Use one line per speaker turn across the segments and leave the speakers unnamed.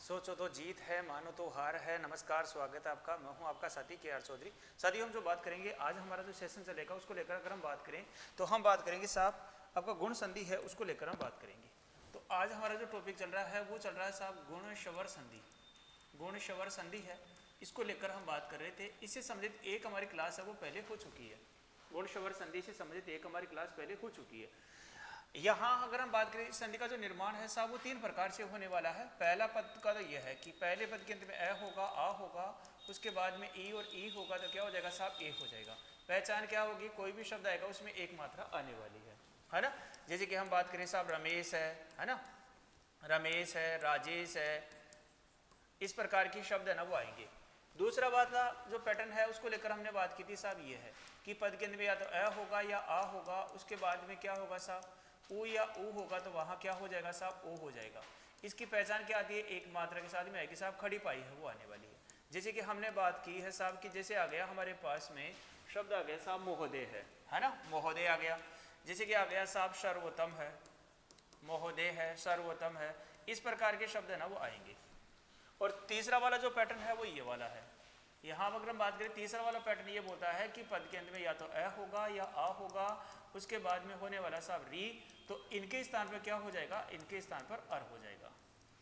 सोचो तो जीत है, मानो तो हार है। नमस्कार, स्वागत है आपका। मैं हूं आपका साथी के.आर. चौधरी। साथियों, हम जो बात करेंगे आज, हमारा जो सेशन चलेगा उसको लेकर अगर हम बात करें तो हम बात करेंगे साहब आपका गुण संधि है, उसको लेकर हम बात करेंगे। तो आज हमारा जो टॉपिक चल रहा है वो चल रहा है साहब गुण शवर संधि। गुण शवर संधि है, इसको लेकर हम बात कर रहे थे। इससे संबंधित एक हमारी क्लास है वो पहले हो चुकी है। गुण शवर संधि से संबंधित एक हमारी क्लास पहले हो चुकी है। यहाँ अगर हम बात करें इस संधि का जो निर्माण है साहब वो तीन प्रकार से होने वाला है। पहला पद का तो यह है कि पहले पद के अंत में अ होगा, आ होगा, उसके बाद में ई और ई होगा तो क्या हो जाएगा साहब ए हो जाएगा। पहचान क्या होगी, कोई भी शब्द आएगा उसमें एक मात्रा आने वाली है ना। जैसे कि हम बात करें साहब रमेश है ना, रमेश है, राजेश है, इस प्रकार की शब्द है ना वो आएंगे। दूसरा बात का जो पैटर्न है उसको लेकर हमने बात की थी साहब ये है कि पद के अंत में या तो अ होगा या आ होगा, उसके बाद में क्या होगा साहब ऊ या ऊ होगा तो वहाँ क्या हो जाएगा साहब ओ हो जाएगा। इसकी पहचान क्या आती है, एक मात्रा के साथ में आएगी साहब खड़ी पाई है वो आने वाली है। जैसे कि हमने बात की है साहब कि जैसे आ गया हमारे पास में शब्द आ गया साहब महोदय है ना, महोदय आ गया। जैसे कि आ गया साहब सर्वोत्तम है, महोदय है, सर्वोत्तम है, इस प्रकार के शब्द है ना वो आएंगे। और तीसरा वाला जो पैटर्न है वो ये वाला है। यहाँ अगर हम बात करें तीसरा वाला पैटर्न ये बोलता है कि पद के अंत में या तो अ होगा या आ होगा, उसके बाद में होने वाला साहब री, तो इनके स्थान पर क्या हो जाएगा, इनके स्थान पर अर हो जाएगा।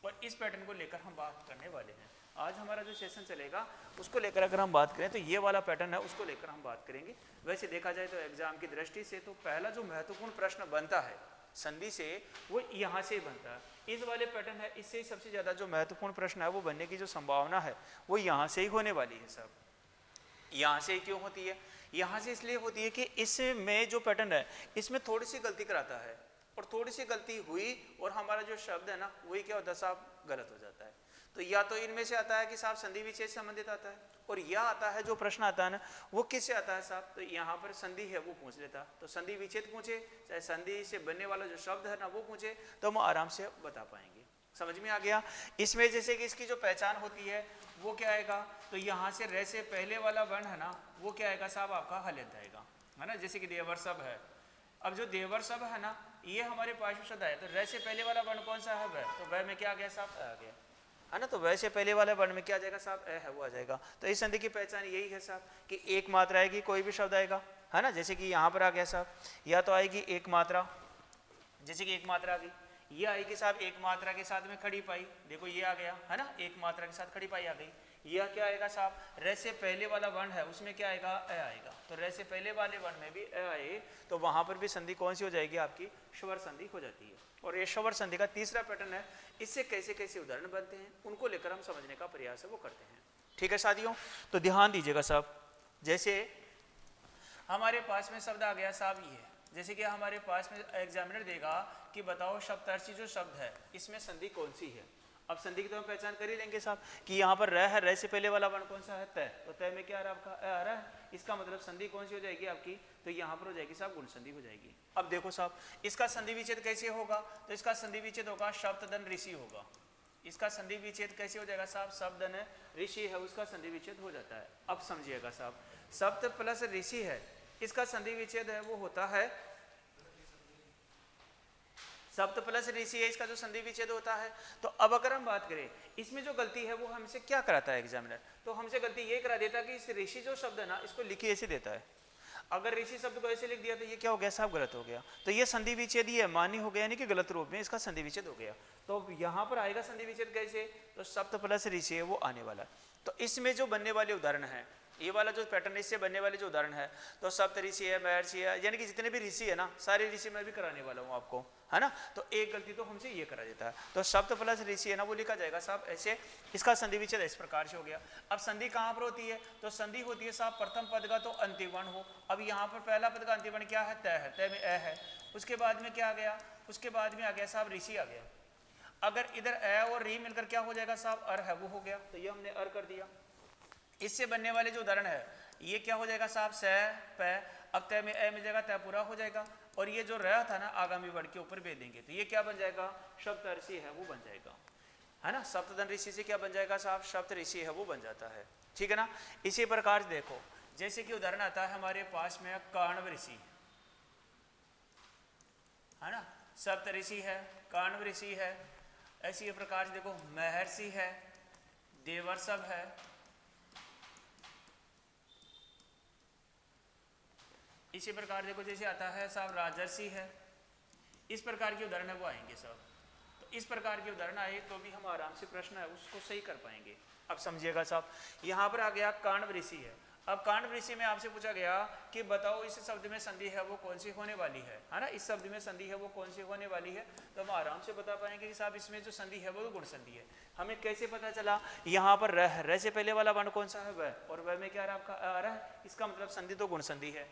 और इस पैटर्न को लेकर हम बात करने वाले हैं। आज हमारा जो सेशन चलेगा उसको लेकर अगर हम बात करें तो ये वाला पैटर्न है उसको लेकर हम बात करेंगे। वैसे देखा जाए तो एग्जाम की दृष्टि से तो पहला जो महत्वपूर्ण प्रश्न बनता है संधि से वो यहाँ से बनता है। इस वाले पैटर्न है, इससे ही सबसे ज़्यादा जो महत्वपूर्ण प्रश्न है वो बनने की जो संभावना है वो यहाँ से ही होने वाली है साहब। यहाँ से क्यों होती है, यहाँ से इसलिए होती है कि इसमें जो पैटर्न है इसमें थोड़ी सी गलती कराता है, और थोड़ी सी गलती हुई और हमारा जो शब्द है ना वही क्या होता है साहब गलत हो जाता है। तो या तो इनमें से आता है कि साहब संधि विच्छेद से संबंधित आता है, और यह आता है जो प्रश्न आता है ना वो किससे आता है साहब, तो यहाँ पर संधि है वो पूछ लेता। तो संधि विच्छेद पूछे चाहे संधि से बनने वाला जो शब्द है ना वो पूछे तो हम आराम से बता पाएंगे। समझ में आ गया। इसमें जैसे कि इसकी जो पहचान होती है वो क्या आएगा, तो यहाँ से रे से पहले वाला वर्ण है ना वो क्या आएगा साहब आपका हलंत आएगा, है ना। जैसे कि देवर सब है, अब जो देवर सब है ना ये हमारे पास में शब्द है, तो रे से पहले वाला वर्ण कौन सा है वह, तो वह में क्या आ गया साहब आ गया, है ना। तो वैसे पहले वाले वर्ण में क्या आ जाएगा साहब ए है वो आ जाएगा। तो इस संधि की पहचान यही है साहब कि एक मात्रा आएगी, कोई भी शब्द आएगा, है ना। जैसे कि यहाँ पर आ गया साहब या तो आएगी एक मात्रा, जैसे कि एक मात्रा आ गई, ये आएगी साहब एक मात्रा के साथ में खड़ी पाई, देखो ये आ गया है ना, एक मात्रा के साथ खड़ी पाई आ गई। यह क्या आएगा साहब, रे से पहले वाला वर्ण है उसमें क्या आएगा अ आएगा, तो रे से पहले वाले वर्ण में भी अ आए तो वहां पर भी संधि कौन सी हो जाएगी आपकी शवर संधि हो जाती है। और ये शवर संधि का तीसरा पैटर्न है, इससे कैसे कैसे उदाहरण बनते हैं उनको लेकर हम समझने का प्रयास है वो करते हैं। ठीक है साथियों, तो ध्यान दीजिएगा साहब। जैसे हमारे पास में शब्द आ गया साहब ये, जैसे कि हमारे पास में एग्जामिनर देगा कि बताओ सप्तर्षि जो शब्द है इसमें संधि कौन सी है। अब संधि की तो हम पहचान कर ही लेंगे साहब कि यहाँ पर रह है, रह से पहले वाला वर्ण कौन सा है तय, तो तय में क्या आ रहा है आपका आ रहा है, इसका मतलब संधि कौन सी हो जाएगी आपकी, तो यहाँ पर हो जाएगी साहब गुण संधि हो जाएगी। अब देखो साहब इसका संधि विच्छेद कैसे होगा, तो इसका संधि विच्छेद होगा सप्तधन ऋषि होगा। इसका संधि विच्छेद कैसे हो जाएगा साहब, सप्तधन ऋषि है उसका संधि विच्छेद हो जाता है। अब समझिएगा साहब सप्त प्लस ऋषि है, इसका संधि विच्छेद है वो होता है सप्त प्लस ऋषि है, इसका जो संधि विच्छेद होता है। तो अब अगर हम बात करें इसमें जो गलती है वो हमसे क्या कराता है एग्जामिनर, तो हमसे गलती ये करा देता कि इस ऋषि जो शब्द है ना इसको लिखी ऐसे देता है। अगर ऋषि शब्द को ऐसे लिख दिया तो ये क्या हो गया साहब गलत हो गया, तो ये संधि विच्छेद ही है मान्य हो गया, यानी कि गलत रूप में इसका संधि विच्छेद हो गया। तो यहाँ पर आएगा संधि विच्छेद कैसे, तो सप्त प्लस ऋषि है वो आने वाला। तो इसमें जो बनने वाले उदाहरण है ये वाला जो पैटर्न इससे बनने वाले जो उदाहरण है, तो सप्त ऋषि है, महर्षि है, यानी कि जितने भी ऋषि है ना सारे ऋषि मैं भी कराने वाला हूँ आपको, है ना। तो एक गलती तो हमसे ये करा देता है, तो सप्त प्लस ऋषि है ना वो लिखा जाएगा साहब ऐसे, इसका संधि विच्छेद इस प्रकार से हो गया। अब संधि कहाँ पर होती है, तो संधि होती है साहब प्रथम पद का तो अंतिम वर्ण हो। अब यहाँ पर पहला पद का अंतिम वर्ण क्या है तय है, तय में अ है, उसके बाद में क्या आ गया, उसके बाद में आ गया साहब ऋषि आ गया। अगर इधर अ और री मिलकर क्या हो जाएगा साहब अर है वो हो गया, तो ये हमने अर कर दिया। इससे बनने वाले जो उदाहरण है ये क्या हो जाएगा साहब स प, अब तय में ए मिल जाएगा तय पूरा हो जाएगा, और ये जो रह था ना आगामी वर्ण के ऊपर भेज देंगे तो ये क्या बन जाएगा सप्त ऋषि है वो बन जाएगा, है ना। सप्तधन ऋषि से क्या बन जाएगा साहब सप्त ऋषि है वो बन जाता है, ठीक है ना। इसी प्रकार देखो जैसे कि उदाहरण आता है हमारे पास में काण्व ऋषि, है ना, सप्त ऋषि है, काण्व ऋषि है, ऐसी प्रकार देखो महर्षि है, देवर्षभ है, इसी प्रकार देखो जैसे आता है साहब राजर्षि है, इस प्रकार के उदाहरण है वो आएंगे साहब। तो इस प्रकार के उदाहरण आए तो भी हम आराम से प्रश्न है उसको सही कर पाएंगे। अब समझिएगा साहब, यहाँ पर आ गया कांड ऋषि है। अब कांड ऋषि में आपसे पूछा गया कि बताओ इस शब्द में संधि है वो कौन सी होने वाली है ना, इस शब्द में संधि है वो कौन सी होने वाली है, तो हम आराम से बता पाएंगे कि साहब इसमें जो संधि है वो गुण संधि है। हमें कैसे पता चला, यहाँ पर रह से पहले वाला वर्ण कौन सा है वह, और वह में क्या आपका आ रहा है, इसका मतलब संधि तो गुण संधि है।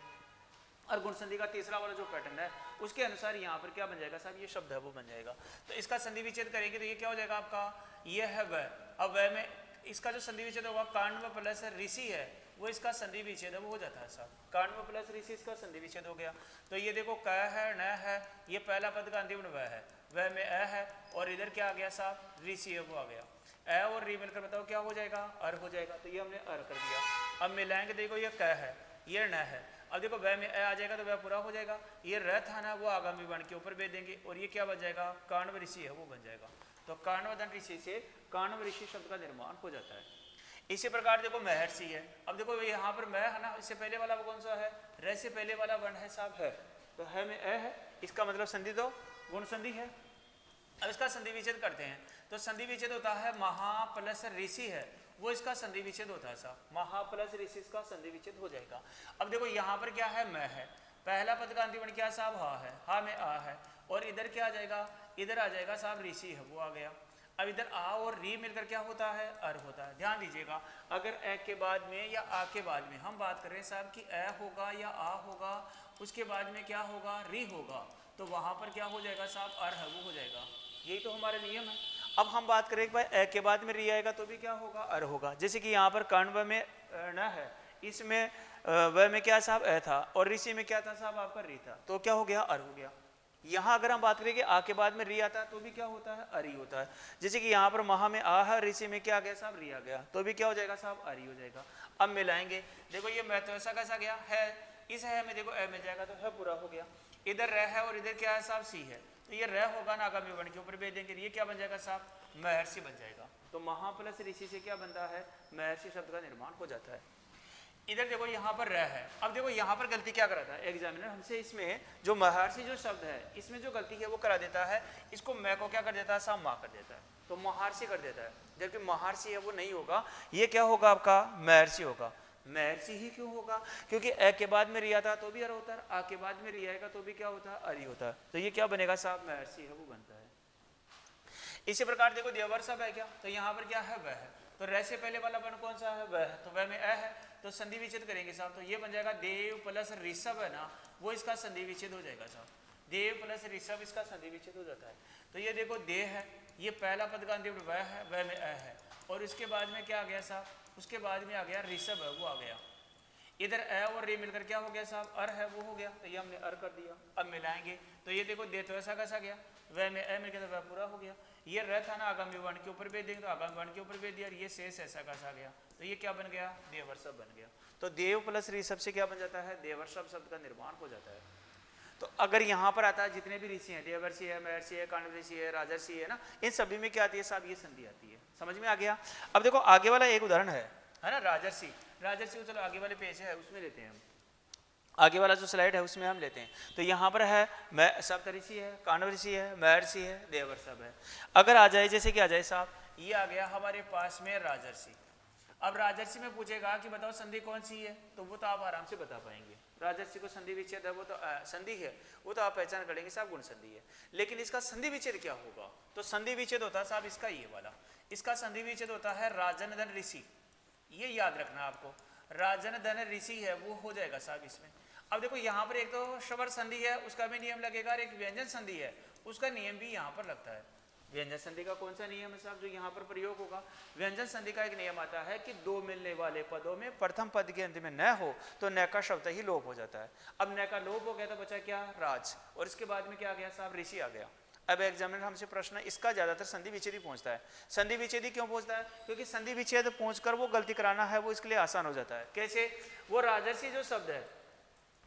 और गुण संधि का तीसरा वाला जो पैटर्न है उसके अनुसार यहाँ पर क्या बन जाएगा साहब, ये शब्द है वो बन जाएगा। तो इसका संधि विच्छेद करेंगे तो ये क्या हो जाएगा आपका, ये है वह। अब वह में इसका जो संधि विच्छेद होगा कांड प्लस ऋषि है वो इसका संधि विच्छेद है वो हो जाता है साहब, कांड प्लस ऋषि इसका संधि विच्छेद हो गया। तो ये देखो क है न है, ये पहला पद का अंतिम वह है, वह में अ है, और इधर क्या आ गया साहब ऋषि है वो आ गया। अ और री मिलकर बताओ क्या हो जाएगा, अर हो जाएगा। तो ये हमने अर कर दिया। अब मिलाएंगे देखो ये क है ये न है, अब देखो वह में आ जाएगा तो वह पूरा हो जाएगा। ये र था ना वो आगामी वर्ण के ऊपर भेज देंगे और ये क्या बन जाएगा, काण्व ऋषि है वो बन जाएगा। तो काण्वधन ऋषि से काण्व ऋषि शब्द का निर्माण हो जाता है। इसी प्रकार देखो महर्षि है। अब देखो यहाँ पर मैं है ना, इससे पहले वाला कौन सा है, र से पहले वाला वर्ण है साहब है, तो है में अ है, इसका मतलब संधि तो गुण संधि है। अब इसका संधि विच्छेद करते हैं तो संधि विच्छेद होता है महा प्लस ऋषि है वो इसका संधि विच्छेद होता है साहब, महा प्लस ऋषि इसका संधि विच्छेद हो जाएगा। अब देखो यहाँ पर क्या है, मैं है, पहला पद का अंतिम वर्ण क्या साहब हा है, हा में आ है, और इधर क्या आ जाएगा, इधर आ जाएगा साहब ऋषि है वो आ गया। अब इधर आ और री मिलकर क्या होता है, अर होता है। ध्यान दीजिएगा, अगर ए के बाद में या आ के बाद में हम बात कर रहे हैं साहब कि ए होगा या आ होगा, उसके बाद में क्या होगा, री होगा, तो वहां पर क्या हो जाएगा साहब, अर है वो हो जाएगा। यही तो हमारा नियम है। अब हम बात करें भाई ए के बाद में री आएगा तो भी क्या होगा, अर होगा। जैसे कि यहाँ पर काण्व में न है, इसमें व में क्या साहब ए था, और ऋषि में क्या था साहब आपका री था, तो क्या हो गया, अर हो गया। यहाँ अगर हम बात करें कि आ के बाद में री आता है तो भी क्या होता है, अरी होता है। जैसे कि यहाँ पर महा में आ है, ऋषि में क्या आ गया साहब, री आ गया, तो भी क्या हो जाएगा साहब, अरी हो जाएगा। अब मिलाएंगे, देखो ये मैं तो ऐसा कैसा गया है, इस है में देखो ए मिल जाएगा तो है पूरा हो गया। इधर रह है और इधर क्या है साहब सी है, तो ये रह होगा ना आगामी वर्ण के ऊपर भेज देंगे, ये क्या बन जाएगा साहब, महर्षि बन जाएगा। तो महा प्लस ऋषि से क्या बनता है, महर्षि शब्द का निर्माण हो जाता है। इधर देखो यहाँ पर रह है। अब देखो यहाँ पर गलती क्या कराता है एग्जामिनर हमसे, इसमें जो महर्षि जो शब्द है इसमें जो गलती है वो करा देता है, इसको मैं को क्या कर देता है साहब, माँ कर देता है, तो महर्षि कर देता है, जबकि महर्षि है वो नहीं होगा, ये क्या होगा आपका, महर्षि होगा। महर्षि ही क्यों होगा, क्योंकि ए के बाद में री आता तो भी अर होता है, आ के बाद में री आएगा तो भी क्या होता है, अरी होता है। तो ये क्या बनेगा साहब, महर्षि है वो बनता है। इसी प्रकार देखो देवर्षभ है क्या, तो यहाँ पर क्या है, वह है, तो रह से पहले वाला वर्ण कौन सा है, वह है, तो वह में अ है, तो संधि विच्छेद करेंगे साहब, तो ये बन जाएगा देव प्लस ऋषभ है ना, वो इसका संधि विच्छेद हो जाएगा साहब, देव प्लस ऋषभ इसका संधि विच्छेद हो जाता है। तो ये देखो देह है, ये पहला पद का अंतिम वह है, वह में अ है, और इसके बाद में क्या आ गया साहब, उसके बाद में आ गया ऋषभ है वो आ गया। इधर अ और रे मिलकर क्या हो गया साहब, अर है वो हो गया, तो ये हमने अर कर दिया। अब मिलाएंगे तो ये देखो दे तो ऐसा कैसा गया, वह में अ मिलकर वह पूरा हो गया। ये रह था ना आगामी वर्ण के ऊपर भेज देंगे तो आगामी वर्ण के ऊपर भेज दिया, ये शेष ऐसा कैसा गया, तो ये क्या बन गया, देवर्षभ बन गया। तो देव प्लस ऋषभ से क्या बन जाता है, देवर्षभ शब्द का निर्माण हो जाता है। तो अगर यहाँ पर आता है जितने भी ऋषि हैं, देवर्षि है, महर्षि है, काण्व ऋषि है, राजर्षि है ना, इन सभी में क्या आती है साहब, ये संधि आती है। समझ में आ गया। अब देखो आगे वाला एक उदाहरण है ना, राजर्षि। राजर्षि को चलो आगे वाले पेज है उसमें लेते हैं हम, आगे वाला जो स्लाइड है उसमें हम लेते हैं। तो यहाँ पर है मैं सप्तऋषि है, काण्व ऋषि है, महर्षि है, देवर्षभ है। अगर आ जाए जैसे कि आ जाए साहब, ये आ गया हमारे पास में राजर्षि। अब राजर्षि में पूछेगा कि बताओ संधि कौन सी है, तो वो तो आप आराम से बता पाएंगे। राजर्षि को संधि विच्छेद है वो तो संधि है, वो तो आप पहचान करेंगे साहब गुण संधि है। लेकिन इसका संधि विच्छेद क्या होगा, तो संधि विच्छेद होता है साहब इसका ये वाला, इसका संधि विच्छेद होता है राजन धन ऋषि। ये याद रखना आपको, राजन धन ऋषि है वो हो जाएगा साहब इसमें। अब देखो यहाँ पर एक तो शवर संधि है उसका भी नियम लगेगा, और एक व्यंजन संधि है उसका नियम भी यहाँ पर लगता है। व्यंजन संधि का कौन सा नियम है साहब जो यहाँ पर प्रयोग होगा, व्यंजन संधि का एक नियम आता है कि दो मिलने वाले पदों में प्रथम पद के अंत में न हो तो न का शब्द ही लोप हो जाता है। अब न का लोप हो गया तो बचा क्या, राज, और इसके बाद में क्या आ गया साहब, ऋषि आ गया। अब एग्जामिनर हमसे प्रश्न, इसका ज्यादातर संधि विच्छेद पहुंचता है। संधि विच्छेद क्यों पहुंचता है, क्योंकि संधि विच्छेद पहुंचकर वो गलती कराना है वो इसके लिए आसान हो जाता है। कैसे, वो राजर्षि जो शब्द है,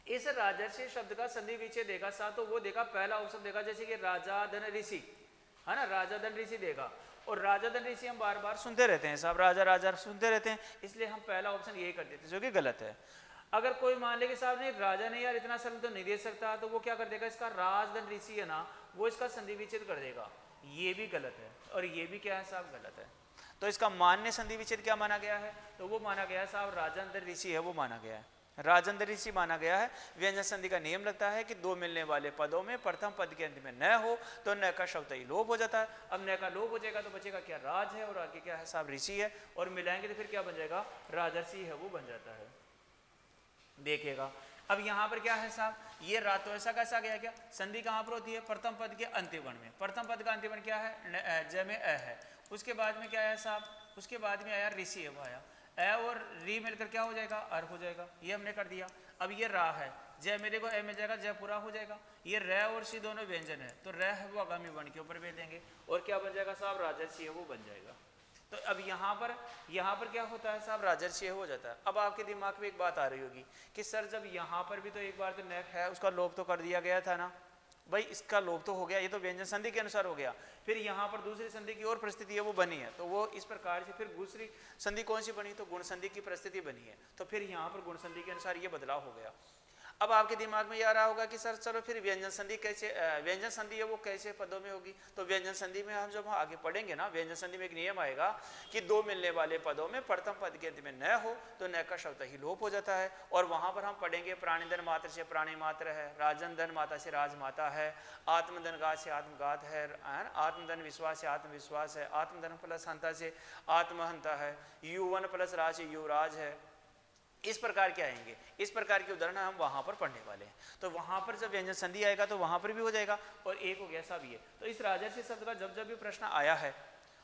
इस राजर्षि शब्द का संधि विच्छेद देगा साहब, तो वो देखा पहला ऑप्शन देखा, जैसे कि राजा धन ऋषि है ना, राजा दंड ऋषि देगा। और राजा दंड ऋषि हम बार बार सुनते रहते हैं साहब, राजा राजा सुनते रहते हैं, इसलिए हम पहला ऑप्शन यही कर देते हैं जो कि गलत है। अगर कोई मान ले कि साहब नहीं राजा नहीं यार इतना सरल तो नहीं दे सकता, तो वो क्या कर देगा, इसका राजदंड ऋषि है ना वो इसका संधि विच्छेद कर देगा, ये भी गलत है। और ये भी क्या है साहब, गलत है। तो इसका मान्य संधि विच्छेद क्या माना गया है, तो वो माना गया है साहब राजदंड ऋषि है, वो माना गया है, राजदंड ऋषि माना गया है। व्यंजन संधि का नियम लगता है कि दो मिलने वाले पदों में प्रथम पद के अंत में न हो तो न का शब्द ही लोप हो जाता है। अब न का लोप हो जाएगा तो बचेगा क्या, राज है, और आगे क्या है साहब, ऋषि है, और मिलाएंगे तो फिर क्या बन जाएगा, राजर्षि है वो बन जाता है। देखिएगा अब यहाँ पर क्या है साहब, ये रात तो ऐसा कैसा गया क्या, संधि कहाँ पर होती है, प्रथम पद के अंतिम वर्ण में। प्रथम पद का अंतिम वर्ण क्या है, ज में अ है, उसके बाद में क्या है साहब, उसके बाद में आया ऋषि है, वो आया ए और री मिलकर क्या हो जाएगा, अर हो जाएगा, ये हमने कर दिया। अब ये रा है, जय मेरे को ए मिल जाएगा, जय पूरा हो जाएगा। ये र और सी दोनों व्यंजन है, तो र है वो आगामी वर्ण के ऊपर भेज देंगे, और क्या बन जाएगा साहब, राजर्षि है वो बन जाएगा। तो अब यहाँ पर क्या होता है साहब, राजर्षि हो जाता है। अब आपके दिमाग में एक बात आ रही होगी कि सर जब यहाँ पर भी तो एक बार तो न है उसका लोप तो कर दिया गया था ना, भाई इसका लोप तो हो गया, ये तो व्यंजन संधि के अनुसार हो गया, फिर यहाँ पर दूसरी संधि की और परिस्थिति है वो बनी है, तो वो इस प्रकार से फिर दूसरी संधि कौन सी बनी, तो गुण संधि की परिस्थिति बनी है, तो फिर यहाँ पर गुण संधि के अनुसार ये बदलाव हो गया। अब आपके दिमाग में ये आ रहा होगा कि सर चलो फिर व्यंजन संधि कैसे, व्यंजन संधि है वो कैसे पदों में होगी, तो व्यंजन संधि में हम जब आगे पढ़ेंगे ना, व्यंजन संधि में एक नियम आएगा कि दो मिलने वाले पदों में प्रथम पद के अंत में न हो तो न का शब्द ही लोप हो जाता है। और वहां पर हम पढ़ेंगे प्राणीधन मात्र से प्राणी मात्र है, राजन धन माता से राजमाता है, आत्मधन गात से आत्मगात है, आत्मधन विश्वास से आत्मविश्वास है, आत्मधन प्लस हंता से आत्महंता है, युवन प्लस राज से युवराज है। इस प्रकार के आएंगे, इस प्रकार के उदाहरण हम वहां पर पढ़ने वाले हैं। तो वहां पर जब व्यंजन संधि आएगा तो वहां पर भी हो जाएगा, और एक हो गया सब ये। तो इस राजर्षि शब्द का जब भी प्रश्न आया है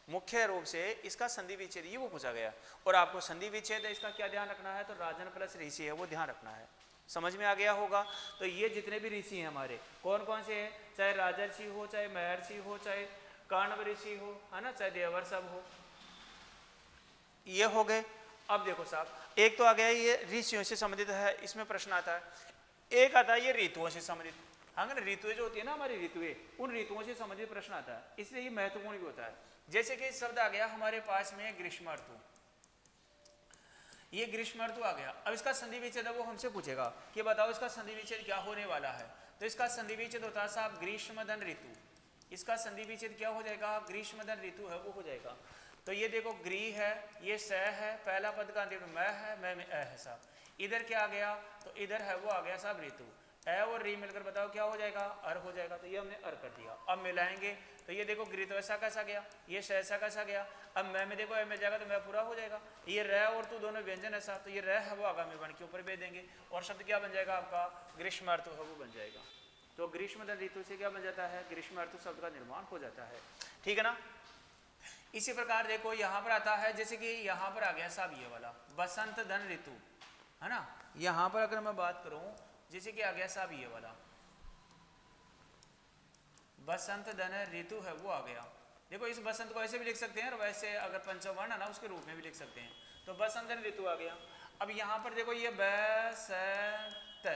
मुख्य रूप से इसका संधि विच्छेद ही वो पूछा गया, और आपको संधि विच्छेद है इसका क्या ध्यान रखना है, तो राजन प्लस ऋषि है वो ध्यान रखना है। समझ में आ गया होगा। तो ये जितने भी ऋषि हैं हमारे कौन कौन से हैं, चाहे राजर्षि हो, चाहे महर्षि हो, चाहे काण्व ऋषि हो, है ना, चाहे देवर सब हो, ये हो गए। अब देखो साहब एक तो आ गया ये ऋषियों से संबंधित है, इसमें प्रश्न आता है। एक आता है ये ऋतुओं से संबंधित, अगर ऋतुएं जो होती है ना हमारी ऋतुएं, उन ऋतुओं से संबंधित प्रश्न आता है, इसलिए ये महत्वपूर्ण भी होता है। जैसे कि शब्द आ गया हमारे पास में ग्रीष्म ऋतु, ये ग्रीष्म ऋतु आ गया। अब इसका संधि विच्छेद वो हमसे पूछेगा कि बताओ इसका संधि विच्छेद क्या होने वाला है, तो इसका संधि विच्छेद होता है साहब ग्रीष्मधन ऋतु। इसका संधि विच्छेद क्या हो जाएगा, ग्रीष्मधन ऋतु है वो हो जाएगा। तो ये देखो ग्री है, ये स है, पहला पद का अंतिम मैं है, मैं में अ है साहब। इधर क्या आ गया, तो इधर है वो आ गया साहब ऋतु, ए और री मिलकर बताओ क्या हो जाएगा, अर हो जाएगा। तो ये हमने अर कर दिया। अब मिलाएंगे तो ये देखो ग्री तो ऐसा कैसा गया, ये स ऐसा कैसा गया। अब मैं में देखो ए में जाएगा तो मैं पूरा हो जाएगा। ये रह और तू दोनों व्यंजन है साहब, तो ये रह है वो आगामी वर्ण के ऊपर भेज देंगे, और शब्द क्या बन जाएगा आपका, ग्रीष्म ऋतु है वो बन जाएगा। तो ग्रीष्म ऋतु से क्या बन जाता है, ग्रीष्म ऋतु शब्द का निर्माण हो जाता है। ठीक है ना। इसी प्रकार देखो यहाँ पर आता है, जैसे कि यहाँ पर आ गया साहब ये वाला बसंत धन ऋतु, है ना। यहाँ पर अगर मैं बात करूं जैसे कि आ गया साहब ये वाला बसंत धन ऋतु है वो आ गया। देखो इस बसंत को ऐसे भी लिख सकते हैं, और वैसे अगर पंचवर्ण है ना उसके रूप में भी लिख सकते हैं। तो बसंत धन ऋतु आ गया। अब यहाँ पर देखो ये बसंत,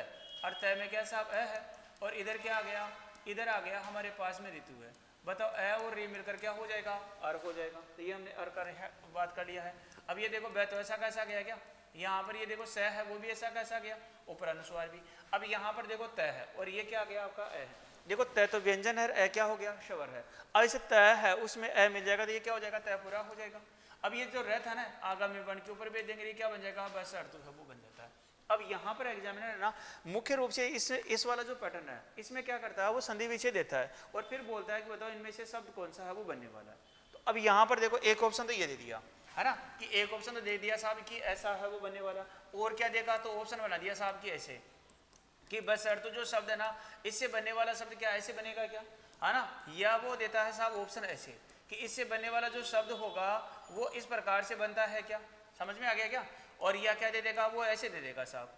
और तय में क्या साहब अ है, और इधर क्या आ गया, इधर आ गया हमारे पास में ऋतु है। बताओ ए और री मिलकर क्या हो जाएगा, अर हो जाएगा। तो ये हमने अर कर बात कर लिया है। अब ये देखो बै तो ऐसा कैसा गया क्या, यहाँ पर ये देखो स है वो भी ऐसा कैसा गया, ऊपर अनुस्वार भी। अब यहाँ पर देखो तय है, और ये क्या गया आपका ए है। देखो तय तो व्यंजन है, ए क्या हो गया, स्वर है। अब इसे तय है उसमें ए मिल जाएगा, तो ये क्या हो जाएगा, तय पूरा हो जाएगा। अब ये जो रह था ना आगामी वर्ण के ऊपर भेज देंगे, ये क्या बन जाएगा, बस अर्थ वो बन जाता है। अब यहाँ पर एग्जामिनर है ना मुख्य रूप से इस वाला जो पैटर्न है इसमें क्या करता है, वो संधि विच्छेद देता है और फिर बोलता है कि बताओ इनमें से शब्द कौन सा है वो बनने वाला है। तो अब यहाँ पर देखो एक ऑप्शन तो ये दे दिया है ना, कि एक ऑप्शन तो दे दिया साहब कि ऐसा है वो बनने वाला, और क्या देखा तो ऑप्शन बना दिया साहब की ऐसे कि बस अर्थ जो शब्द है ना इससे बनने वाला शब्द क्या ऐसे बनेगा क्या, है ना। या वो देता है साहब ऑप्शन ऐसे कि इससे बनने वाला जो शब्द होगा वो इस प्रकार से बनता है क्या, समझ में आ गया क्या। और या क्या दे देगा, वो ऐसे दे देगा साहब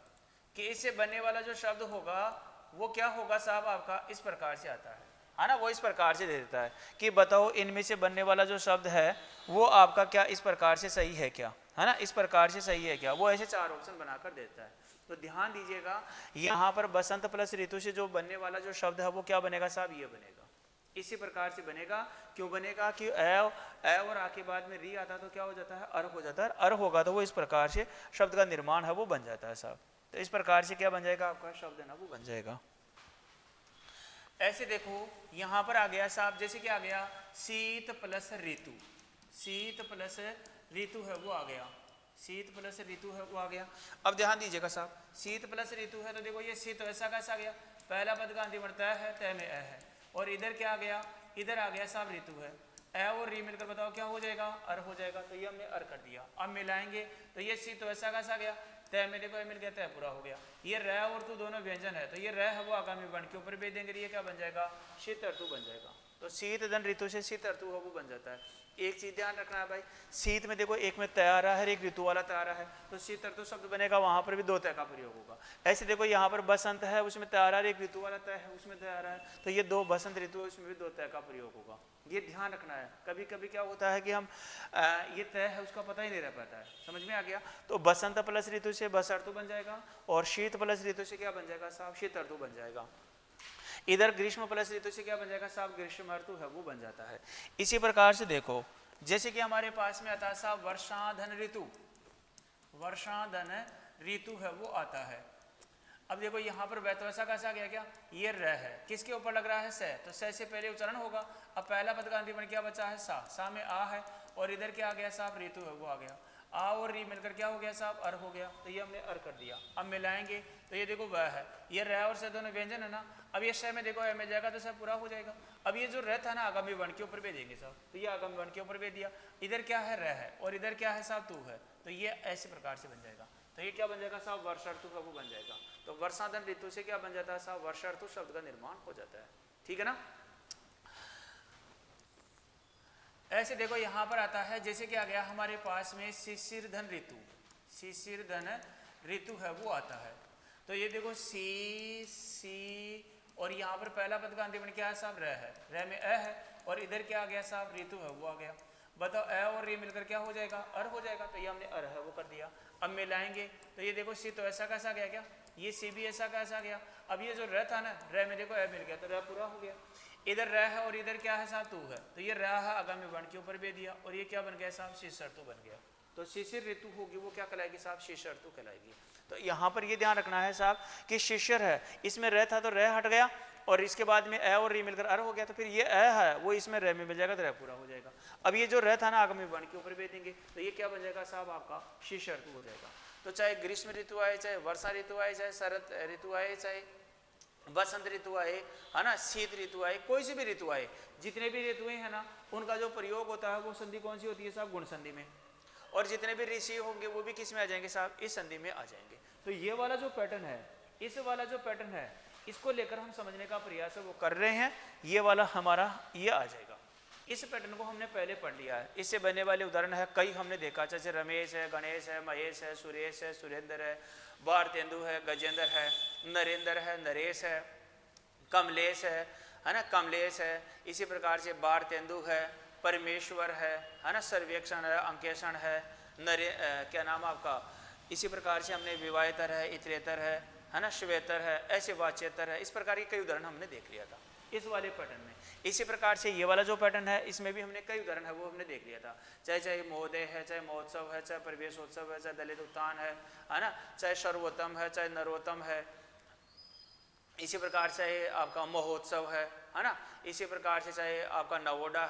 कि इससे बनने वाला जो शब्द होगा वो क्या होगा साहब आपका इस प्रकार से आता है ना। वो इस प्रकार से दे देता है कि बताओ इनमें से बनने वाला जो शब्द है वो आपका क्या इस प्रकार से सही है क्या, है ना, इस प्रकार से सही है क्या। वो ऐसे चार ऑप्शन बनाकर देता है। तो ध्यान दीजिएगा यहाँ पर बसंत प्लस ऋतु से जो बनने वाला जो शब्द है वो क्या बनेगा साहब, ये बनेगा। इसी प्रकार से बनेगा। क्यों बनेगा कि ए और आ के बाद में री आता है तो क्या हो जाता है, अर हो जाता है। अर होगा तो वो इस प्रकार से शब्द का निर्माण है वो बन जाता है साहब। तो इस प्रकार से क्या बन जाएगा, आपका शब्द है ना वो बन जाएगा। ऐसे देखो यहां पर आ गया साहब, जैसे कि आ गया शीत प्लस ऋतु, शीत प्लस ऋतु है वो आ गया, शीत प्लस ऋतु है वो आ गया। अब ध्यान दीजिएगा साहब, शीत प्लस ऋतु है तो देखो ये शीत ऐसा कैसा आ गया, पहला पद का अंतिम तय है, तय में ए है, और इधर क्या आ गया, इधर आ गया साहब ऋतु है, ए और री मिलकर बताओ क्या हो जाएगा, अर हो जाएगा। तो ये हमने अर कर दिया। अब मिलाएंगे तो ये शीत ऐसा कैसा आ गया, तय में देखो मिल गया, तय पूरा हो गया। ये रह और तू दोनों व्यंजन है, तो ये रह है वो आगामी वर्ण के ऊपर भेज देंगे, ये क्या बन जाएगा, शीत ऋतु बन जाएगा। तो शीत धन ऋतु से शीत ऋतु है वो बन जाता है। एक चीज ध्यान रखना है भाई, शीत में देखो एक में तय आ रहा है, एक ऋतु वाला तय आ रहा है, तो शीत ऋतु शब्द बनेगा, वहां पर भी दो तय का प्रयोग होगा। ऐसे देखो यहाँ पर बसंत है, उसमें तय आ रहा है, एक ऋतु वाला तय है उसमें तय आ रहा है, तो ये दो बसंत ऋतु है, उसमें भी दो तय का प्रयोग होगा। ये ध्यान रखना है। कभी कभी क्या होता है कि हम ये तय है उसका पता ही नहीं रह पाता है, समझ में आ गया। तो बसंत प्लस ऋतु से बस ऋतु बन जाएगा, और शीत प्लस ऋतु से क्या बन जाएगा साहब, शीत ऋतु बन जाएगा। इधर ग्रीष्म प्लस ऋतु से क्या बन जाएगा साहब, ग्रीष्म ऋतु है वो बन जाता है। इसी प्रकार से देखो जैसे कि हमारे पास में आता है साहब वर्षाधन ऋतु, वर्षाधन ऋतु है वो आता है। अब देखो यहाँ पर वैसा कैसा गया, क्या ये रह है, किसके ऊपर लग रहा है, से, तो से से पहले उच्चारण होगा। अब पहला पद का अंतिम क्या बचा है, सा में आ है, और इधर क्या आ गया साहब, ऋतु है वो आ गया, आ और री मिलकर क्या हो गया साहब, अर हो गया। तो ये हमने अर कर दिया। अब मिलाएंगे तो ये देखो वह है, ये रह और से दोनों व्यंजन है ना। अब ये शय में देखो ए में जाएगा तो सब पूरा हो जाएगा। अब ये जो रह था ना आगामी वर्ण के ऊपर भेज देंगे साहब, तो ये आगामी वर्ण के ऊपर भेज दिया। इधर क्या है, रह है, और इधर क्या है साहब, तू है, तो ये ऐसे प्रकार से बन जाएगा। तो ये क्या बन जाएगा साहब, वर्षा ऋतु का वो बन जाएगा। तो वर्षाधन ऋतु से क्या बन जाता है साहब, वर्षा ऋतु शब्द का निर्माण हो जाता है। ठीक है ना। ऐसे देखो यहां पर आता है, जैसे कि आ गया हमारे पास में शिशिर धन ऋतु, शिशिर धन ऋतु है वो आता है। तो ये देखो सी और यहाँ पर पहला पद का अंतिम क्या है साहब, रह है, रह में अ है, और इधर क्या आ गया साहब, ऋतु है वो आ गया। बताओ अ और रे मिलकर क्या हो जाएगा, अर हो जाएगा। तो ये हमने अर है वो कर दिया। अब मिलाएंगे तो ये देखो सी तो ऐसा कैसा गया, क्या ये सी भी ऐसा कैसा गया। अब ये जो रह था ना, रह में देखो अ मिल गया, तो रह पूरा हो गया। इधर रह है और इधर क्या है साहब, तू है, तो ये रह है आगामी वर्ण के ऊपर भेज दिया, और ये क्या बन गया साहब, शिशिर ऋतु बन गया। तो शिशिर ऋतु होगी वो क्या कहलाएगी साहब, शिशिर ऋतु कहलाएगी। तो यहाँ पर ये ध्यान रखना है साहब कि शिशिर है, इसमें रह था तो रह हट गया, और इसके बाद में अ और री मिलकर अर हो गया, तो फिर ये अ है वो इसमें रह में मिल जाएगा, तो रह पूरा हो जाएगा। अब ये जो रह था ना आगामी वर्ण के ऊपर भेज देंगे, तो ये क्या बन जाएगा साहब, आपका शिशिर ऋतु हो जाएगा। तो चाहे ग्रीष्म ऋतु आए, चाहे वर्षा ऋतु आए, चाहे शरद ऋतु आए, चाहे बसंत ऋतु आए, है ना, शीत ऋतु आए, कोई सी भी ऋतु आए, जितने भी ऋतुएं हैं ना, उनका जो प्रयोग होता है वो संधि कौन सी होती है साहब, गुण संधि में। और जितने भी ऋषि होंगे वो भी किस में आ जाएंगे साहब, इस संधि में आ जाएंगे। तो ये वाला जो पैटर्न है, इस वाला जो पैटर्न है, इसको लेकर हम समझने का प्रयास है वो कर रहे हैं। ये वाला हमारा ये आ जाएगा। इस पैटर्न को हमने पहले पढ़ लिया है। इससे बनने वाले उदाहरण है कई हमने देखा, जैसे रमेश है, गणेश है, महेश है, सुरेश है, सुरेंद्र है, भारतेंदु है, गजेंद्र है, नरेंद्र है, नरेश है, कमलेश है ना, कमलेश है। इसी प्रकार से भारतेंदु है, परमेश्वर है ना, सर्वेक्षण है, अंकेशण है, क्या नाम आपका। इसी प्रकार से हमने विवाहेतर है, इतरेतर है ना, श्वेतर है, ऐसे वाच्यतर है। इस प्रकार के कई उदाहरण हमने देख लिया था इस वाले पैटर्न में। इसी प्रकार से ये वाला जो पैटर्न है इसमें भी हमने कई उदाहरण है वो हमने देख लिया था। चाहे महोदय है, चाहे महोत्सव है, चाहे प्रवेशोत्सव है, चाहे दलित उत्थान है ना, चाहे सर्वोत्तम है, चाहे नरोत्तम है। इसी प्रकार से आपका महोत्सव है ना। इसी प्रकार से चाहे आपका नवोडा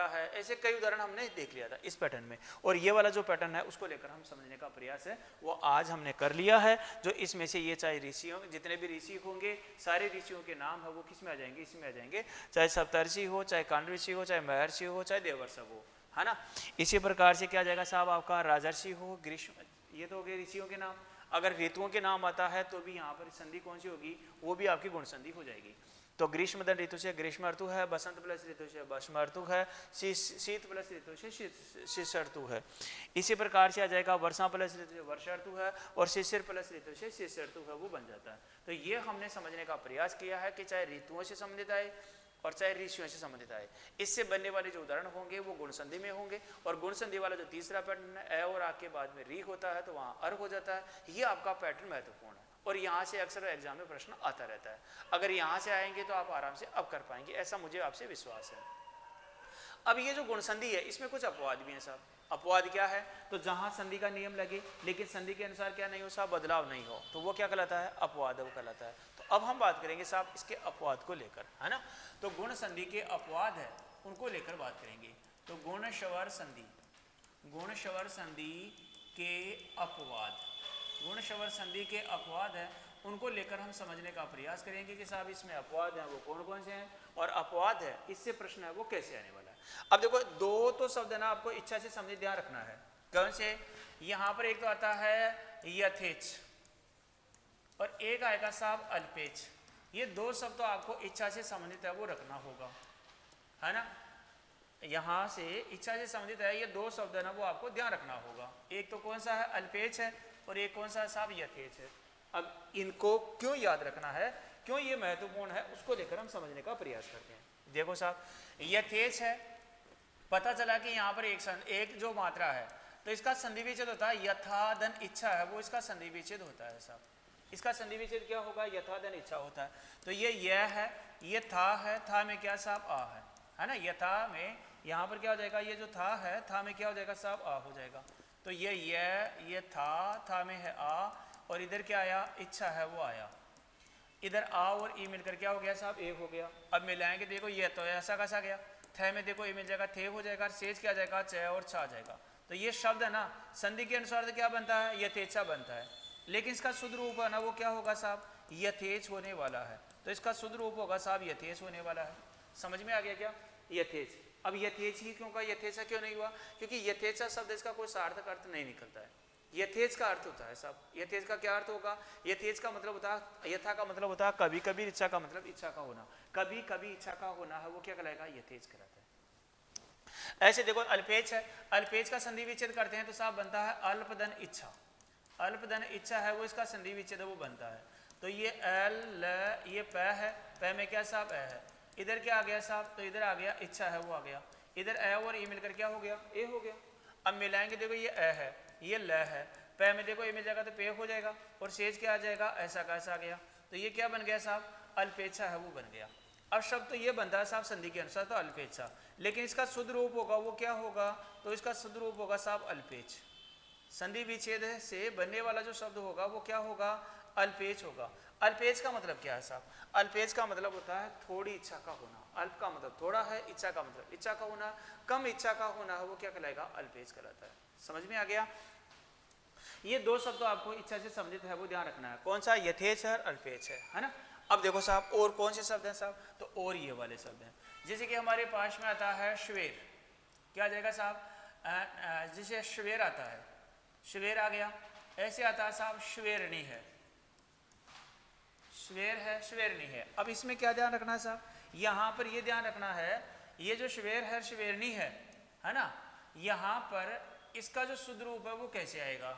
है, ऐसे कई उदाहरण हमने देख लिया था इस पैटर्न में। और ये वाला जो पैटर्न है उसको लेकर हम समझने का प्रयास है वो आज हमने कर लिया है। जो इसमें से ये चाहे ऋषि होंगे, जितने भी ऋषि होंगे सारे ऋषियों के नाम है वो किस में आ जाएंगे, इसमें आ जाएंगे। चाहे सप्तर्षि हो, चाहे कांड ऋषि हो, चाहे महर्षि हो, चाहे देवर्षि हो, है ना। इसी प्रकार से क्या आ जाएगा साहब, आपका राजर्षि हो, ग्रीष्म, ये तो हो गए ऋषियों के नाम। अगर ऋतुओं के नाम आता है तो भी यहाँ पर संधि कौन सी होगी, वो भी आपकी गुण संधि हो जाएगी। तो ग्रीष्म धन ऋतु से ग्रीष्म ऋतु है, बसंत प्लस ऋतु से बसंत ऋतु है, शीत प्लस ऋतु से शिशिर ऋतु है। इसी प्रकार से आ जाएगा वर्षा प्लस ऋतु से वर्षा ऋतु है, और शिशिर प्लस ऋतु से शिशिर ऋतु है वो बन जाता है। तो ये हमने समझने का प्रयास किया है कि चाहे ऋतुओं से संबंधित आए और चाहे ऋषियों से संबंधित आए, इससे बनने वाले जो उदाहरण होंगे वो गुण संधि में होंगे। और गुण संधि वाला जो तीसरा पैटर्न है, ए और आ के बाद में री होता है तो वहाँ अर हो जाता है। ये आपका पैटर्न महत्वपूर्ण है। और यहाँ से अक्सर एग्जाम में प्रश्न आता रहता है। अगर यहाँ से आएंगे तो आप आराम से अब कर पाएंगे, ऐसा मुझे आपसे विश्वास है। अब ये जो गुण संधि है इसमें कुछ अपवाद भी हैं साहब। अपवाद क्या है? तो जहां संधि का नियम लगे लेकिन संधि के अनुसार क्या नहीं हो साहब, बदलाव नहीं हो, तो वो क्या कहलाता है? अपवाद वो कहलाता है। तो अब हम बात करेंगे साहब इसके अपवाद को लेकर, है ना। तो गुण संधि के अपवाद है उनको लेकर बात करेंगे। तो गुण शवर संधि, गुण शवर संधि के अपवाद, गुण शवर संधि के अपवाद है उनको लेकर हम समझने का प्रयास करेंगे कि साहब इसमें अपवाद हैं वो कौन कौन से हैं, और अपवाद है इससे प्रश्न है वो कैसे आने वाला है। अब देखो दो तो शब्द है ना आपको इच्छा से समझ ध्यान रखना है। कौन से? यहाँ पर एक तो आता है यथेच और एक आएगा साहब अल्पेच। ये दो शब्द तो आपको इच्छा से संबंधित है वो रखना होगा, है ना। यहाँ से इच्छा से संबंधित है ये दो शब्द है ना वो आपको ध्यान रखना होगा। एक तो कौन सा है? अल्पेच है, और एक कौन सा है साहब? यथेच है। अब इनको क्यों याद रखना है, क्यों ये महत्वपूर्ण है, उसको लेकर हम समझने का प्रयास करते हैं। देखो साहब यथेच है, पता चला कि यहाँ पर एक जो मात्रा है तो इसका संधि विच्छेद होता है यथा धन इच्छा है वो इसका संधि विच्छेद होता है साहब। इसका संधि विच्छेद क्या होगा? यथा धन इच्छा होता है। तो ये यह है, ये था है, था में क्या साहब? आ है ना। यथा में यहाँ पर क्या हो जाएगा? ये जो था है, था में क्या हो जाएगा साहब? आ हो जाएगा। तो ये था में है आ, और इधर क्या आया? इच्छा है वो आया। इधर आ और ई मिलकर क्या हो गया साहब? ए हो गया। अब मिलाएंगे देखो ये तो ऐसा कैसा गया, थे में देखो ए मिल जाएगा, थे हो जाएगा, सेज क्या आ जाएगा? च और छा जाएगा। तो ये शब्द है ना संधि के अनुसार तो क्या बनता है? यथेच्छा बनता है, लेकिन इसका शुद्ध रूप है ना वो क्या होगा साहब? यथेच होने वाला है। तो इसका शुद्ध रूप होगा साहब यथेच होने वाला है। समझ में आ गया क्या? यथेच। अब यथेच ही क्यों का? यथेच्छा क्यों नहीं हुआ? क्योंकि यथेच्छा शब्द इसका कोई सार्थक अर्थ नहीं निकलता है। यथेच का अर्थ होता है साहब, यथेच का क्या अर्थ होगा? यथेच का मतलब होता है, यथा का मतलब होता है कभी कभी, इच्छा का मतलब इच्छा का होना, कभी कभी इच्छा का होना है वो क्या कहलाएगा? यथेच कहलाता है। ऐसे देखो अल्पेच है, अल्पेच का संधि विच्छेद करते हैं तो साहब बनता है अल्पधन इच्छा। अल्पधन इच्छा है वो इसका संधि विच्छेद वो बनता है। तो ये एल ल ये प है, प में क्या साहब? ए है। इधर क्या आ गया साहब? तो इधर आ गया इच्छा है वो आ गया। इधर ए और ई मिलकर क्या हो गया? ए हो गया। अब मिलाएंगे देखो ये ए है, ये ल है, पे में देखो ए मिल जाएगा तो पे हो जाएगा, और शेष क्या आ जाएगा? ऐसा कैसा आ गया। तो ये क्या बन गया साहब? अल्पेच्छा है वो बन गया। अब शब्द तो ये बनता है साहब संधि के अनुसार तो अल्पेच्छा, लेकिन इसका शुद्ध रूप होगा वो क्या होगा? तो इसका शुद्ध रूप होगा साहब अल्पेच। संधि विच्छेद से बनने वाला जो शब्द होगा वो क्या होगा? अल्पेच होगा। अल्पेच का मतलब क्या है साहब? अल्पेच का मतलब होता है थोड़ी इच्छा का होना। अल्प का मतलब थोड़ा है, इच्छा का मतलब इच्छा का होना, कम इच्छा का होना है वो क्या कहलाएगा? अल्पेच कहलाता है। समझ में आ गया? ये दो शब्द तो आपको इच्छा से संबंधित है वो ध्यान रखना है, कौन सा? यथेच है और अल्पेच है ना। अब देखो साहब और कौन से शब्द हैं साहब? तो और ये वाले शब्द हैं, जैसे कि हमारे पास में आता है श्वेर, क्या आ जाएगा साहब? जैसे श्वेर आता है, श्वेर आ गया। ऐसे आता है साहब श्वेरणी है, श्वेर है, श्वेरणी है। अब इसमें क्या ध्यान रखना है साहब? यहाँ पर ये ध्यान रखना है ये जो श्वेर है, श्वेरणी है ना, यहाँ पर इसका जो शुद्ध रूप है वो कैसे आएगा?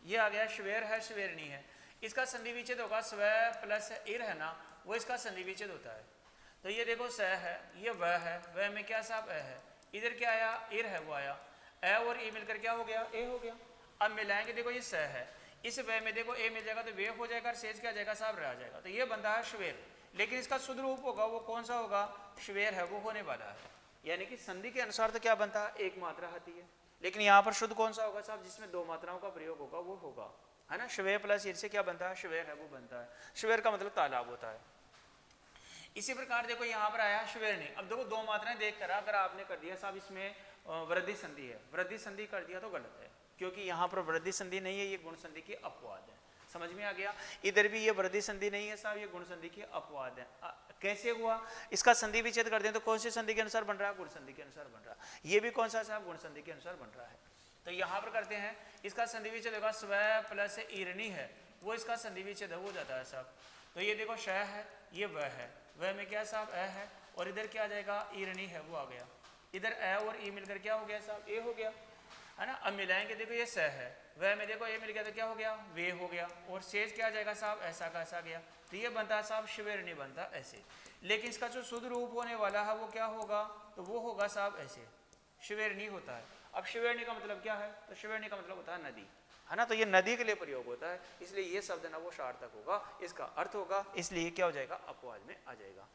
ये आ गया श्वेर है, श्वेरणी है, इसका संधि विच्छेद होगा स्व प्लस इर है ना, वो इसका संधि विच्छेद होता है। तो ये देखो स है, ये वह है, वह में क्या साहब? ए है। इधर क्या आया? इर है वो आया। ए और ई मिलकर क्या हो गया? ए हो गया। अब मिलाएंगे देखो ये स है, इस वे में देखो ए मिल जाएगा तो वे हो जाएगा, और शेष क्या जाएगा साहब? रह जाएगा। तो ये बनता है श्वेर, लेकिन इसका शुद्ध रूप होगा वो कौन सा होगा? श्वेर है वो होने वाला है। यानी कि संधि के अनुसार तो क्या बनता है? एक मात्रा आती है, लेकिन यहाँ पर शुद्ध कौन सा होगा साहब? जिसमें दो मात्राओं का प्रयोग होगा वो होगा, है ना। श्वेर प्लस ईर से क्या बनता है? श्वेर है वो बनता है। श्वेर का मतलब तालाब होता है। इसी प्रकार देखो यहाँ पर आया श्वेरणी। अब देखो दो मात्राएं देखकर अगर आपने कर दिया साहब इसमें वृद्धि संधि है, वृद्धि संधि कर दिया तो गलत है, क्योंकि यहाँ पर वृद्धि संधि नहीं है, ये गुण संधि की अपवाद है। समझ में आ गया? इधर भी ये वृद्धि संधि नहीं है साहब, ये गुण संधि की अपवाद है। कैसे हुआ? इसका संधि विच्छेद कर दें तो कौन सी संधि के अनुसार बन रहा है? गुण संधि के अनुसार बन रहा है। ये भी कौन सा साहब? गुण संधि के अनुसार बन रहा है। तो यहाँ पर करते हैं, इसका संधि विच्छेद होगा स्व प्लस ईरणी है, वो इसका संधि विच्छेद हो जाता है साहब। तो ये देखो श है, ये वह है, वह में क्या साहब? ए है, और इधर क्या आ जाएगा? ईरणी है वो आ गया। इधर ए और ई मिलकर क्या हो गया साहब? ए हो गया, है ना। अब मिलाएंगे देखो ये स है, वह में देखो ए मिल गया तो क्या हो गया? वे हो गया, और शेष क्या आ जाएगा साहब? ऐसा का ऐसा गया। तो ये बनता है साहब श्वेरणी बनता ऐसे, लेकिन इसका जो शुद्ध रूप होने वाला है वो क्या होगा? तो वो होगा साहब ऐसे, श्वेरणी होता है। अब श्वेरणी का मतलब क्या है? तो श्वेरणी का मतलब होता है नदी, है ना, तो ये नदी के लिए प्रयोग होता है, इसलिए ये शब्द ना वो सार्थक होगा, इसका अर्थ होगा, इसलिए क्या हो जाएगा, अपवाद में आ जाएगा।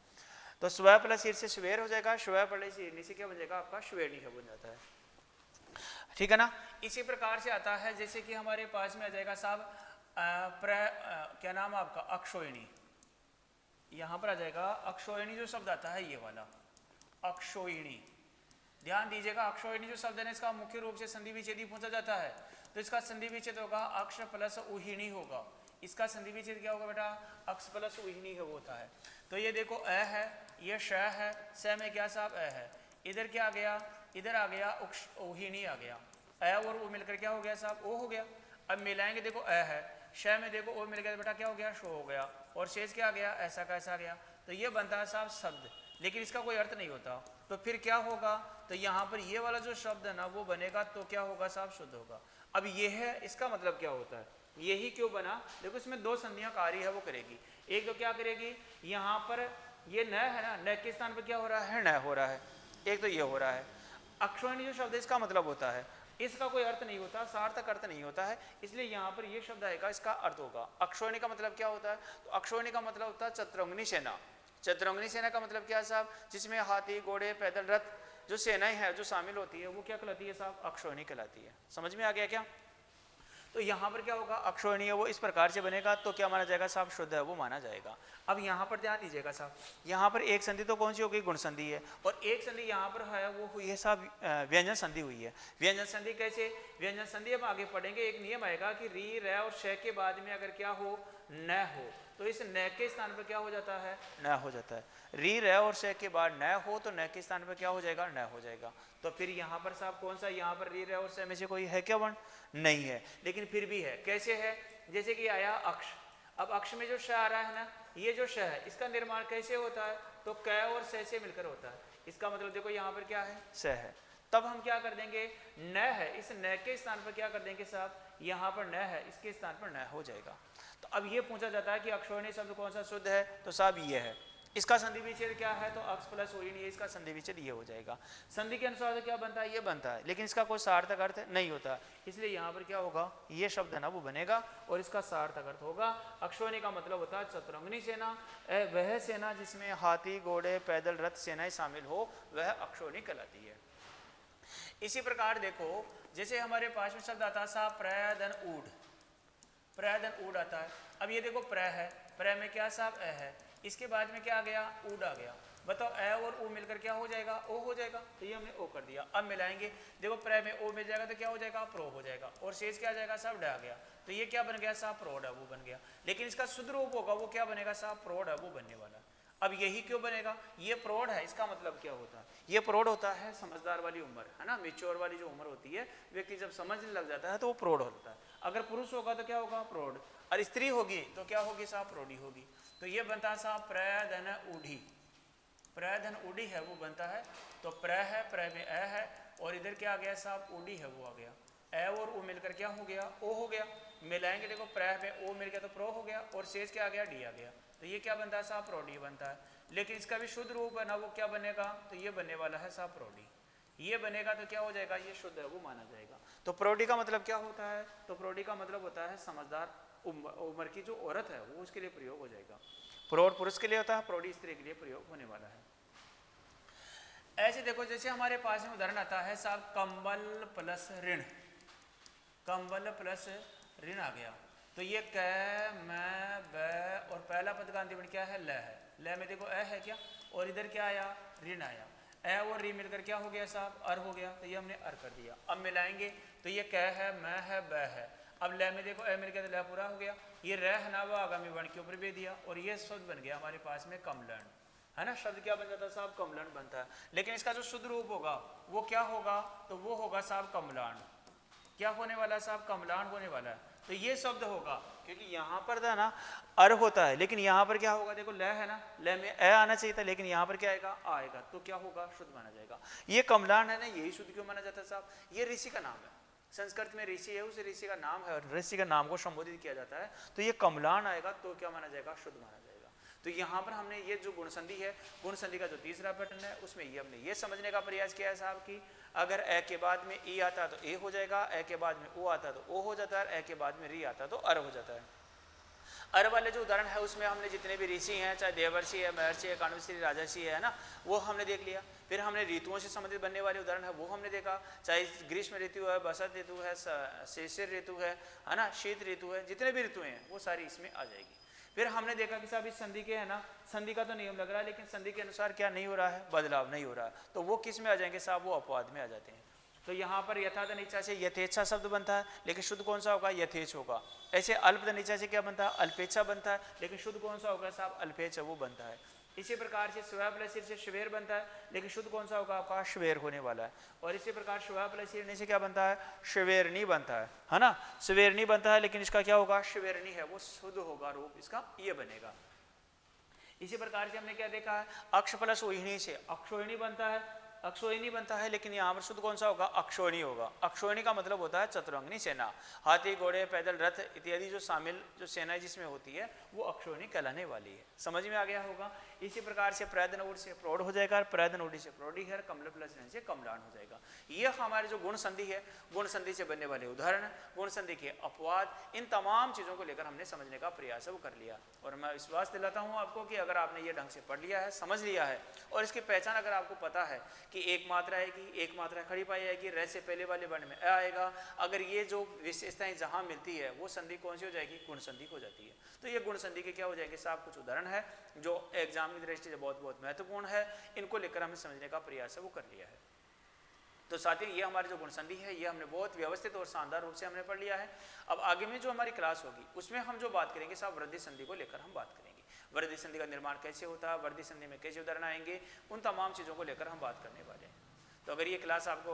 तो स्व प्लस ईर से स्वेर हो जाएगा, स्व प्लस ईर से क्या बन जाएगा, आपका श्वेणी बन जाता है, ठीक है ना। इसी प्रकार से आता है, जैसे कि हमारे पास में आ जाएगा साहब क्या नाम है आपका, अक्षोहिणी, यहां पर आ जाएगा अक्षोहिणी, जो शब्द आता है ये वाला अक्षोहिणी, ध्यान दीजिएगा। अक्षोहिणी जो शब्द है इसका मुख्य रूप से संधि विच्छेदी पूछा जाता है, तो इसका संधि विच्छेद होगा अक्ष प्लस उहिणी होगा, इसका संधि विच्छेद क्या होगा बेटा, अक्ष प्लस उहिणी होता है। तो ये देखो अ है, ये श है, स में क्या साहब अ है, इधर क्या आ गया, इधर आ गया उहिणी आ गया, अ और ओ मिलकर क्या हो गया साहब, ओ हो गया। अब मिलाएंगे, देखो अ है, श में देखो ओ मिल गया, बेटा क्या हो गया, शो हो गया, और शेष क्या आ गया, ऐसा कैसा गया। तो ये बनता है साहब शब्द, लेकिन इसका कोई अर्थ नहीं होता। तो फिर क्या होगा, तो यहाँ पर ये वाला जो शब्द है ना वो बनेगा, तो क्या होगा साहब, शुद्ध होगा। अब ये है, इसका मतलब क्या होता है, यही क्यों बना, देखो इसमें दो संधियां कार्य है वो करेगी। एक तो क्या करेगी, यहाँ पर ये न है ना, न के स्थान पर क्या हो रहा है, न हो रहा है, एक तो ये हो रहा है। अक्षोहिणी जो शब्द इसका मतलब होता है, इसका कोई अर्थ नहीं होता, सार्थक अर्थ नहीं होता है, इसलिए यहाँ पर ये शब्द आएगा, इसका अर्थ होगा। अक्षोहिणी का मतलब क्या होता है, तो अक्षोहिणी का मतलब होता है चतुरंगिनी सेना। चतुरंगिनी सेना का मतलब क्या है साहब, जिसमें हाथी घोड़े पैदल रथ जो सेनाएं हैं जो शामिल होती है, वो क्या कहलाती है साहब, अक्षोहिणी कहलाती है। समझ में आ गया क्या। तो यहाँ पर क्या होगा, अक्षोहिणी है वो इस प्रकार से बनेगा, तो क्या माना जाएगा साहब, शुद्ध है वो माना जाएगा। अब यहाँ पर ध्यान दीजिएगा साहब, यहाँ पर एक संधि तो कौन सी होगी, गुण संधि है, और एक संधि यहाँ पर है वो हुई है साहब व्यंजन संधि हुई है। व्यंजन संधि कैसे, व्यंजन संधि अब आगे पढ़ेंगे, एक नियम आएगा कि री र और श के बाद में अगर क्या हो, न हो, तो इस न के स्थान पर क्या हो जाता है, न हो जाता है। री र और श के बाद न हो, तो न के स्थान पर क्या हो जाएगा, न हो जाएगा। तो फिर यहाँ पर साहब कौन सा, यहाँ पर री र और श में से कोई है क्या वर्ण, नहीं है, लेकिन फिर भी है। कैसे है, जैसे कि आया अक्ष, अब अक्ष में जो श आ रहा है ना, ये जो श है इसका निर्माण कैसे होता है, तो क और स से मिलकर होता है। इसका मतलब देखो यहाँ पर क्या है, स है, तब हम क्या कर देंगे, न है, इस न के स्थान पर क्या कर देंगे साहब, यहाँ पर न है, इसके स्थान पर न हो जाएगा। तो अब ये पूछा जाता है कि अक्षोहिणी शब्द कौन सा शुद्ध है, तो साहब ये है। इसका संधि विच्छेद क्या है, तो अक्ष प्लस ओहिणी, इसका संधि विच्छेद ये हो जाएगा। संधि के अनुसार तो क्या बनता है, ये बनता है, लेकिन इसका कोई सार्थक अर्थ नहीं होता, इसलिए यहाँ पर क्या होगा, ये शब्द है ना वो बनेगा और इसका सार्थक अर्थ होगा। अक्षोहिणी का मतलब होता है चतुरंगिनी सेना, वह सेना जिसमें हाथी घोड़े पैदल रथ सेनाएं शामिल हो, वह अक्षोहिणी कहलाती है। इसी प्रकार देखो, जैसे हमारे पास में शब्द आता है साहब प्रयधन ऊढ़, प्रयधन ऊढ़ आता है। अब ये देखो प्र है, प्र में क्या साहब अ है, इसके बाद में क्या आ गया, ऊढ़ आ गया। बताओ अ और ऊ मिलकर क्या हो जाएगा, ओ हो जाएगा, तो ये हमने ओ कर दिया। अब मिलाएंगे, देखो प्र में ओ मिल जाएगा तो क्या हो जाएगा, प्रो हो जाएगा, और शेष क्या आ जाएगा साहब, ड आ गया, तो ये क्या बन गया साहब, प्रोड है वो बन गया। लेकिन इसका शुद्ध रूप होगा वो क्या बनेगा साहब, प्रोड है वो बनने वाला। अब यही क्यों बनेगा, ये प्रौढ़ है, इसका मतलब क्या होता है, ये प्रौढ़ होता है समझदार वाली उम्र, है ना, मेच्योर वाली जो उम्र होती है, व्यक्ति जब समझने लग जाता है तो वो प्रौढ़ होता है। अगर पुरुष होगा तो क्या होगा, प्रौढ़, और स्त्री होगी तो क्या होगी साहब, प्रौढ़ी होगी। तो ये बनता है साहब प्रयधन ऊढ़ी, प्रयधन ऊढ़ी है वो बनता है। तो प्र है, प्र में अ है, और इधर क्या आ गया साहब, ऊढ़ी है वो आ गया, अ और ओ मिलकर क्या हो गया, ओ हो गया। मिलाएंगे देखो, प्र में ओ मिल गया तो प्रो हो गया, और शेष क्या आ गया, डी आ गया, तो ये क्या बनता है साहब, प्रोडी बनता है। लेकिन इसका भी शुद्ध रूप है ना वो क्या बनेगा, तो ये बनने वाला है साहब प्रोडी, ये बनेगा तो क्या हो जाएगा, ये शुद्ध है वो माना जाएगा। तो प्रोडी का मतलब क्या होता है, तो प्रोडी का मतलब होता है समझदार उम्र की जो औरत है वो उसके लिए प्रयोग हो जाएगा। प्रौढ़ पुरुष के लिए होता है, प्रौढ़ी स्त्री के लिए प्रयोग होने वाला है। ऐसे देखो, जैसे हमारे पास में उदाहरण आता है साहब कंबल प्लस ऋण, कंबल प्लस ऋण आ गया, तो ये क मैं ब और पहला पद का अंतिम क्या है, ल है, ल में देखो अ है क्या, और इधर क्या आया, ऋण आया, अ और री मिलकर क्या हो गया साहब, अर हो गया, तो ये हमने अर कर दिया। अब मिलाएंगे तो ये क है, मैं है, ब है, अब ल में देखो अ मिल गया तो ल पूरा हो गया, ये र है ना वो आगामी वर्ण के ऊपर भी दिया, और ये शब्द बन गया हमारे पास में कमलन, है ना, शब्द क्या बन जाता है साहब, कमलन बनता है। लेकिन इसका जो शुद्ध रूप होगा वो क्या होगा, तो वो होगा साहब कमलान, क्या होने वाला है साहब, कमलान होने वाला है। तो ये शब्द होगा, क्योंकि यहाँ पर था ना अर होता है, लेकिन यहाँ पर क्या होगा, देखो ल है ना, ल में अ आना चाहिए था, लेकिन यहाँ पर क्या आएगा, आएगा, तो क्या होगा, शुद्ध माना जाएगा। ये कमलान है ना, यही शुद्ध क्यों माना जाता है साहब, ये ऋषि का नाम है, संस्कृत में ऋषि है, उस ऋषि का नाम है, और ऋषि का नाम को संबोधित किया जाता है, तो ये कमलान आएगा तो क्या माना जाएगा, शुद्ध माना जाएगा। तो तो यहाँ पर हमने ये जो गुण संधि है, गुण संधि का जो तीसरा पैटर्न है उसमें ये हमने ये समझने का प्रयास किया है साहब कि अगर ए के बाद में ई आता है तो ए हो जाएगा, ए के बाद में ओ आता है तो ओ हो जाता है, ए के बाद में री आता है तो अर हो जाता है। अर वाले जो उदाहरण है उसमें हमने जितने भी ऋषि हैं, चाहे देवर्षि है, महर्षि है, कानवश्री, राजर्षि है ना, वो हमने देख लिया। फिर हमने ऋतुओं से संबंधित बनने वाले उदाहरण है वो हमने देखा, चाहे ग्रीष्म ऋतु है, बसंत ऋतु है, शिशिर ऋतु है ना, शीत ऋतु है, जितने भी ऋतुएं हैं वो सारी इसमें आ जाएगी। फिर हमने देखा कि साहब इस संधि के है ना, संधि का तो नियम लग रहा है लेकिन संधि के अनुसार क्या नहीं हो रहा है, बदलाव नहीं हो रहा है, तो वो किस में आ जाएंगे साहब, वो अपवाद में आ जाते हैं। तो यहाँ पर यथातनिच्छा से यथेच्छा शब्द बनता है लेकिन शुद्ध कौन सा होगा, यथेच्छ होगा। ऐसे अल्पतनिच्छा से क्या बनता है, अल्पेच्छा बनता है लेकिन शुद्ध कौन सा होगा साहब, अल्पेच्छ वो बनता है। इसी प्रकार से स्व प्लस सिर से श्वेर बनता है लेकिन शुद्ध कौन सा होगा आपका, श्वेर होने वाला है। और इसी प्रकार स्व प्लस सिर से क्या बनता है, श्वेरनी बनता है ना, श्वेरनी बनता है लेकिन इसका क्या होगा, श्वेरनी है वो शुद्ध होगा, रूप इसका ये बनेगा। इसी प्रकार से हमने क्या देखा है, अक्ष प्लस ओहिणी से अक्षोहिणी बनता है, अक्षोहिणी बनता है लेकिन यहाँ पर शुद्ध कौन सा होगा, अक्षोहिणी होगा। अक्षोहिणी का मतलब होता है चतुरंगनी सेना, हाथी, घोड़े, पैदल, रथ इत्यादि जो शामिल जो सेना जिसमें होती है वो अक्षोहिणी कहलाने वाली है। समझ में आ गया होगा। इसी प्रकार से प्रयत्न से प्रौढ़ हो जाएगा, प्रयत्न से प्रौढ़ी है, कमल प्लस से कमलान हो जाएगा। ये हमारे जो गुण संधि है, गुण संधि से बनने वाले उदाहरण, गुण संधि के अपवाद, इन तमाम चीज़ों को लेकर हमने समझने का प्रयास वो कर लिया। और मैं विश्वास दिलाता हूँ आपको कि अगर आपने ये ढंग से पढ़ लिया है, समझ लिया है और इसकी पहचान अगर आपको पता है कि एक मात्रा आएगी, एक मात्रा खड़ी पाई जाएगी, र से पहले वाले वर्ण में अ आएगा, अगर ये जो विशेषताएं जहाँ मिलती है वो संधि कौन सी हो जाएगी, गुण संधि हो जाती है। तो ये गुण संधि के क्या हो जाएंगे साहब, कुछ उदाहरण है जो एग्जाम की दृष्टि से बहुत बहुत महत्वपूर्ण है, इनको लेकर हमें समझने का प्रयास है वो कर लिया है। तो साथियों ये हमारी जो गुण संधि है ये हमने बहुत व्यवस्थित और शानदार रूप से हमने पढ़ लिया है। अब आगे में जो हमारी क्लास होगी उसमें हम जो बात करेंगे साहब वृद्धि संधि को लेकर हम बात करेंगे। वृद्धि संधि का निर्माण कैसे होता है, वृद्धि संधि में कैसे उदाहरण आएंगे, उन तमाम चीज़ों को लेकर हम बात करने वाले हैं। तो अगर ये क्लास आपको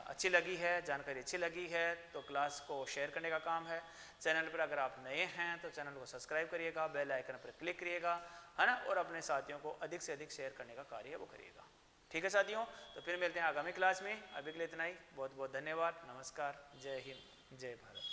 अच्छी लगी है, जानकारी अच्छी लगी है तो क्लास को शेयर करने का काम है। चैनल पर अगर आप नए हैं तो चैनल को सब्सक्राइब करिएगा, बेल आइकन पर क्लिक करिएगा, है ना, और अपने साथियों को अधिक से अधिक शेयर करने का कार्य वो करिएगा। ठीक है साथियों, तो फिर मिलते हैं आगामी क्लास में। अभी के लिए इतना ही, बहुत बहुत धन्यवाद, नमस्कार, जय हिंद, जय भारत।